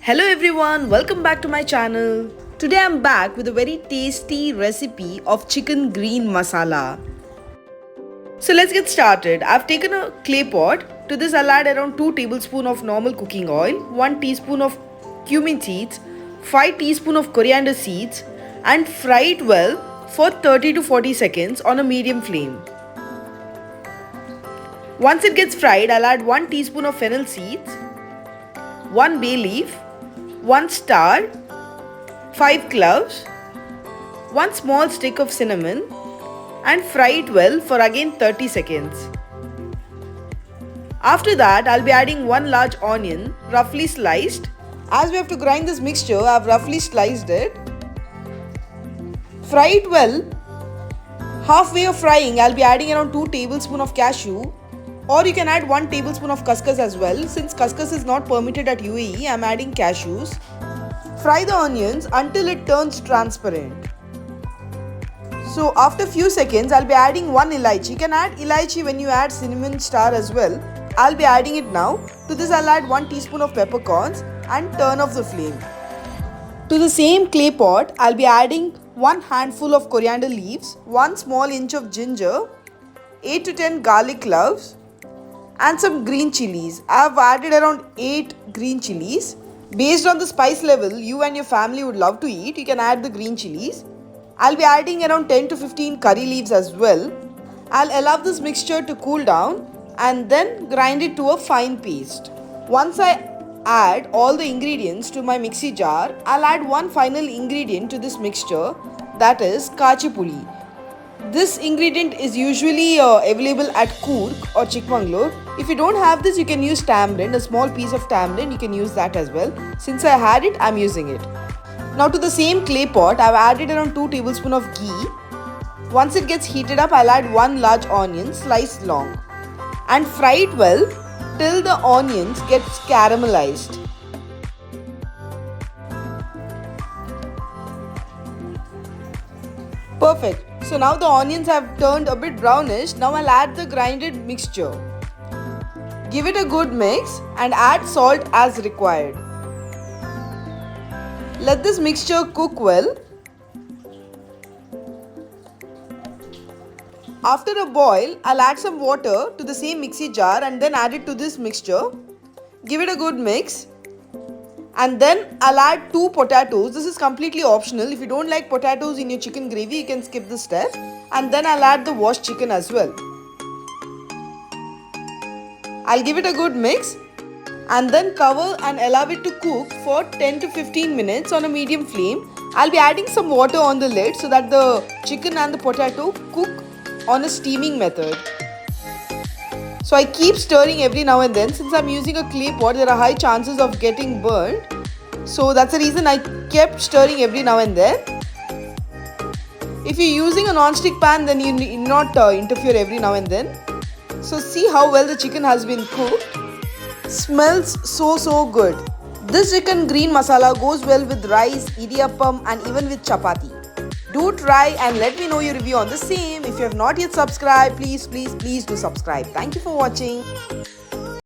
Hello everyone, welcome back to my channel. Today I'm back with a very tasty recipe of chicken green masala. So let's get started. I've taken a clay pot. To this I'll add around 2 tablespoons of normal cooking oil, 1 teaspoon of cumin seeds, 5 teaspoons of coriander seeds and fry it well for 30 to 40 seconds on a medium flame. Once it gets fried, I'll add 1 teaspoon of fennel seeds, 1 bay leaf, 1 star, 5 cloves, 1 small stick of cinnamon and fry it well for again 30 seconds. After that, I'll be adding 1 large onion roughly sliced. As we have to grind this mixture, I've roughly sliced it. Fry it well. Halfway of frying, I'll be adding around 2 tablespoons of cashew, or you can add 1 tablespoon of couscous as well. Since couscous is not permitted at UAE, I'm adding cashews. Fry the onions until it turns transparent. So after few seconds, I'll be adding 1 elaichi. You can add elaichi when you add cinnamon star as well. I'll be adding it now. To this I'll add 1 teaspoon of peppercorns and turn off the flame. To the same clay pot, I'll be adding 1 handful of coriander leaves, 1 small inch of ginger, 8 to 10 garlic cloves, and some green chilies. I have added around 8 green chilies. Based on the spice level you and your family would love to eat, you can add the green chilies. I'll be adding around 10 to 15 curry leaves as well. I'll allow this mixture to cool down and then grind it to a fine paste. Once I add all the ingredients to my mixie jar, I'll add one final ingredient to this mixture, that is kachi puli. This ingredient is usually available at Coorg or Chikmagalur. If you don't have this, you can use tamarind, a small piece of tamarind, you can use that as well. Since I had it, I'm using it. Now to the same clay pot, I've added around 2 tablespoons of ghee. Once it gets heated up, I'll add 1 large onion sliced long and fry it well till the onions get caramelized. Perfect. So now the onions have turned a bit brownish. Now I'll add the grinded mixture. Give it a good mix and add salt as required. Let this mixture cook well. After a boil, I'll add some water to the same mixie jar and then add it to this mixture. Give it a good mix. And then I'll add 2 potatoes. This is completely optional. If you don't like potatoes in your chicken gravy, you can skip this step. And then I'll add the washed chicken as well. I'll give it a good mix and then cover and allow it to cook for 10 to 15 minutes on a medium flame. I'll be adding some water on the lid so that the chicken and the potato cook on a steaming method. So I keep stirring every now and then. Since I'm using a clay pot, there are high chances of getting burnt. So that's the reason I kept stirring every now and then. If you're using a non-stick pan, then you need not interfere every now and then. So see how well the chicken has been cooked. Smells so good. This chicken green masala goes well with rice, idiyappam and even with chapati. Do try and let me know your review on the same. If you have not yet subscribed, please do subscribe. Thank you for watching.